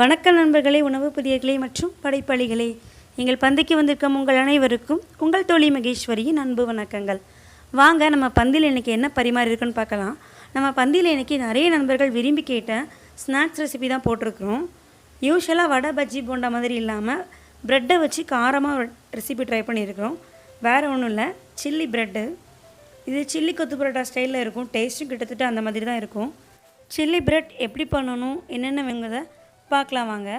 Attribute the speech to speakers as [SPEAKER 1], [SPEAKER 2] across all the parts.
[SPEAKER 1] வணக்கம் நண்பர்களே, உணவு பிரியர்களே மற்றும் படைப்பாளிகளே. எங்கள் பந்திக்கு வந்திருக்கும் உங்கள் அனைவருக்கும் உங்கள் தோழி மகேஸ்வரியின் அன்பு வணக்கங்கள். வாங்க நம்ம பந்தியில் இன்றைக்கி என்ன பரிமாறி இருக்குன்னு பார்க்கலாம். நம்ம பந்தியில் இன்றைக்கி நிறைய நண்பர்கள் விரும்பி கேட்ட ஸ்நாக்ஸ் ரெசிபி தான் போட்டிருக்கிறோம். யூஸ்வலாக வடை பஜ்ஜி போண்டா மாதிரி இல்லாமல் ப்ரெட்டை வச்சு காரமாக ரெசிபி ட்ரை பண்ணியிருக்கிறோம். வேறு ஒன்றும் இல்லை, சில்லி ப்ரெட்டு. இது சில்லி கொத்து பரோட்டா ஸ்டைலில் இருக்கும். டேஸ்ட்டும் கிட்டத்தட்ட அந்த மாதிரி தான் இருக்கும். சில்லி ப்ரெட் எப்படி பண்ணணும், என்னென்ன வேணுங்கிறத பார்க்கலாம் வாங்க.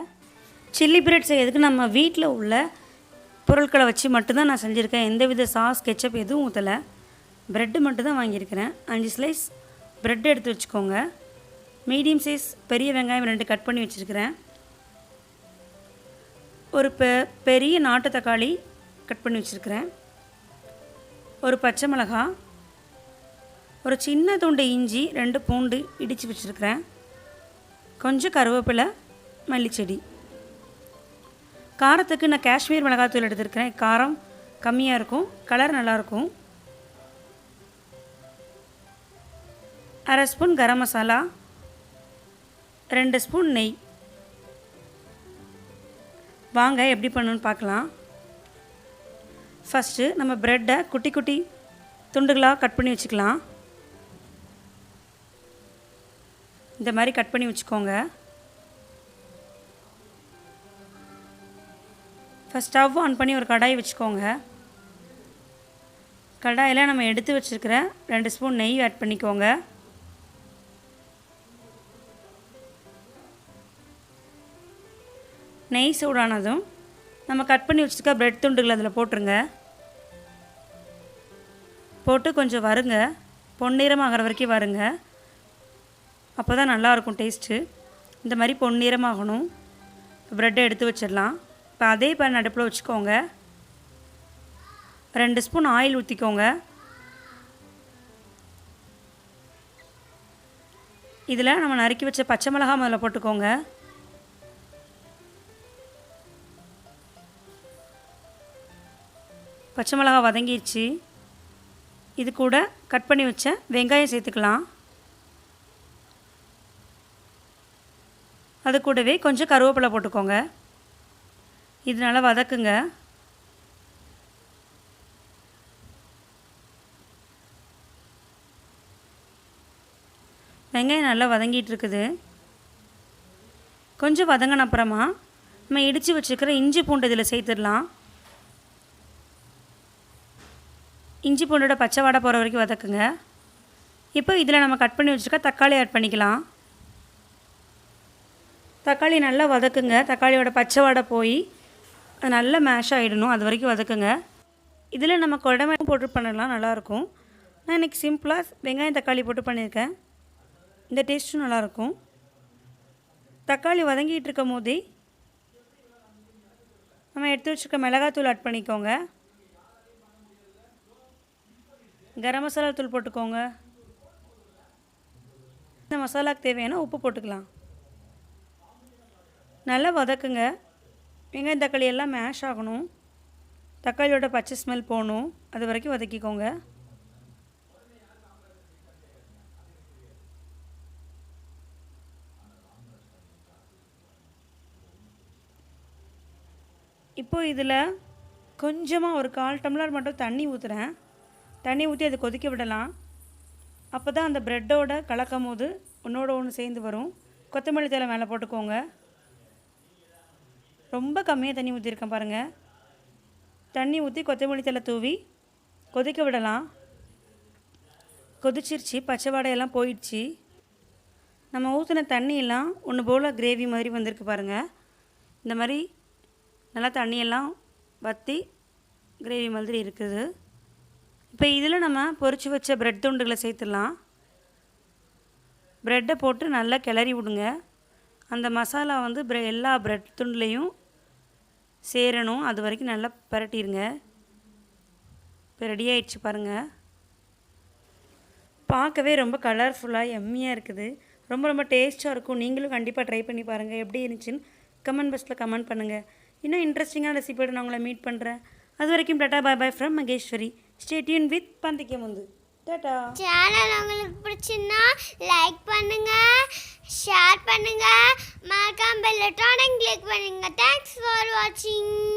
[SPEAKER 1] சில்லி பிரெட் செய்யறதுக்கு நம்ம வீட்டில் உள்ள பொருட்களை வச்சு மட்டும்தான் நான் செஞ்சுருக்கேன். எந்தவித சாஸ் கெச்சப் எதுவும் ஊற்றலை. ப்ரெட்டு மட்டும் தான் வாங்கியிருக்கிறேன். 5 ஸ்லைஸ் ப்ரெட் எடுத்து வச்சுக்கோங்க. மீடியம் சைஸ் பெரிய வெங்காயம் 2 கட் பண்ணி வச்சுருக்கிறேன். ஒரு பெரிய நாட்டு தக்காளி கட் பண்ணி வச்சுருக்கிறேன். ஒரு பச்சை மிளகாய், ஒரு சின்ன துண்டு இஞ்சி, 2 பூண்டு இடித்து வச்சுருக்கிறேன். கொஞ்சம் கருவேப்பிலை, மல்லிச்செடி. காரத்துக்கு நான் காஷ்மீர் மிளகாத்தூள் எடுத்துருக்கிறேன். காரம் கம்மியாக இருக்கும், கலர் நல்லாயிருக்கும். 1/2 ஸ்பூன் கரம் மசாலா, 2 ஸ்பூன் நெய். வாங்க எப்படி பண்ணணுன்னு பார்க்கலாம். ஃபஸ்ட்டு நம்ம ப்ரெட்டை குட்டி குட்டி துண்டுகளாக கட் பண்ணி வச்சுக்கலாம். இந்த மாதிரி கட் பண்ணி வச்சுக்கோங்க. ஃபஸ்ட் ஸ்டவ் ஆன் பண்ணி ஒரு கடாய் வச்சுக்கோங்க. கடாயில் நம்ம எடுத்து வச்சுருக்கிற 2 ஸ்பூன் நெய் ஆட் பண்ணிக்கோங்க. நெய் சூடானதும் நம்ம கட் பண்ணி வச்சுருக்க ப்ரெட் துண்டுகள் அதில் போட்டுருங்க. போட்டு கொஞ்சம் வறுங்க. பொன்னிறமாகிற வரைக்கும் வறுங்க. அப்போ தான் நல்லாயிருக்கும் டேஸ்ட்டு. இந்த மாதிரி பொன்னிறமாகணும். ப்ரெட்டை எடுத்து வச்சிடலாம். இப்போ அதே பேன் அடுப்பில் வச்சுக்கோங்க. 2 ஸ்பூன் ஆயில் ஊற்றிக்கோங்க. இதில் நம்ம நறுக்கி வச்ச பச்சை மிளகாய் முதல்ல போட்டுக்கோங்க. பச்சை மிளகாய் வதங்கிடுச்சு. இது கூட கட் பண்ணி வச்ச வெங்காயம் சேர்த்துக்கலாம். அது கூடவே கொஞ்சம் கருவேப்பிலை போட்டுக்கோங்க. இது நல்லா வதக்குங்க. வெங்காயம் நல்லா வதங்கிட்டு இருக்குது. கொஞ்சம் வதங்கின அப்புறமா நம்ம இடித்து வச்சுருக்கிற இஞ்சி பூண்டு இதில் சேர்த்துடலாம். இஞ்சி பூண்டோட பச்சை வாடை போகிற வரைக்கும் வதக்குங்க. இப்போ இதில் நம்ம கட் பண்ணி வச்சுருக்க தக்காளி ஆட் பண்ணிக்கலாம். தக்காளி நல்லா வதக்குங்க. தக்காளியோட பச்சை வாடை போய் அது நல்லா மேஷ் ஆகிடணும். அது வரைக்கும் வதக்குங்க. இதில் நம்ம குடமை போட்டு பண்ணலாம், நல்லாயிருக்கும். நான் இன்றைக்கி சிம்பிளாக வெங்காயம் தக்காளி போட்டு பண்ணியிருக்கேன். இந்த டேஸ்ட்டும் நல்லாயிருக்கும். தக்காளி வதங்கிட்டு இருக்கும் போதே நம்ம எடுத்து வச்சுருக்க மிளகாத்தூள் ஆட் பண்ணிக்கோங்க. கரம் மசாலா தூள் போட்டுக்கோங்க. இந்த மசாலாவுக்கு தேவையான உப்பு போட்டுக்கலாம். நல்லா வதக்குங்க. வெங்காயம் தக்காளி எல்லாம் மேஷ் ஆகணும். தக்காளியோட பச்சை ஸ்மெல் போகணும். அது வரைக்கும் வதக்கிக்கோங்க. இப்போது இதில் கொஞ்சமாக ஒரு 1/4 டம்ளர் மட்டும் தண்ணி ஊற்றுறேன். தண்ணி ஊற்றி அதை கொதிக்க விடலாம். அப்போ தான் அந்த ப்ரெட்டோட கலக்கும் போது ஒன்றோட ஒன்று சேர்ந்து வரும். கொத்தமல்லி தழை மேலே போட்டுக்கோங்க. ரொம்ப கம்மியாக தண்ணி ஊற்றிருக்கேன் பாருங்கள். தண்ணி ஊற்றி கொத்தமல்லி தழை தூவி கொதிக்க விடலாம். கொதிச்சிருச்சு, பச்சை வாடையெல்லாம் போயிடுச்சு. நம்ம ஊற்றின தண்ணியெல்லாம் ஒன்று போல் கிரேவி மாதிரி வந்திருக்கு பாருங்கள். இந்த மாதிரி நல்லா தண்ணியெல்லாம் வற்றி கிரேவி மாதிரி இருக்குது. இப்போ இதில் நம்ம பொரிச்சு வச்ச ப்ரெட் துண்டுகளை சேர்த்துடலாம். ப்ரெட்டை போட்டு நல்லா கிளறி விடுங்க. அந்த மசாலா வந்து எல்லா ப்ரெட் துண்டுலேயும் சேரணும். அது வரைக்கும் நல்லா பரட்டிடுங்க. இப்போ ரெடி ஆகிடுச்சு பாருங்கள். பார்க்கவே ரொம்ப கலர்ஃபுல்லாக எம்மியாக இருக்குது. ரொம்ப ரொம்ப டேஸ்ட்டாக இருக்கும். நீங்களும் கண்டிப்பாக ட்ரை பண்ணி பாருங்கள். எப்படி இருந்துச்சுன்னு கமெண்ட் பாக்ஸில் கமெண்ட் பண்ணுங்கள். இன்னும் இன்ட்ரெஸ்டிங்கான ரெசிபியோடு நான் உங்களை மீட் பண்ணுறேன். அது வரைக்கும் tata bye bye from Maheswari. Stay tuned with பந்திக்கு முந்து. டாடா.
[SPEAKER 2] சேனல் உங்களுக்கு பிடிச்சிருந்தா லைக் பண்ணுங்க, ஷேர் பண்ணுங்க, மறக்காம பெல் எலக்ட்ரானிக் கிளிக் பண்ணுங்க. தேங்க்ஸ் ஃபார் வாட்சிங்.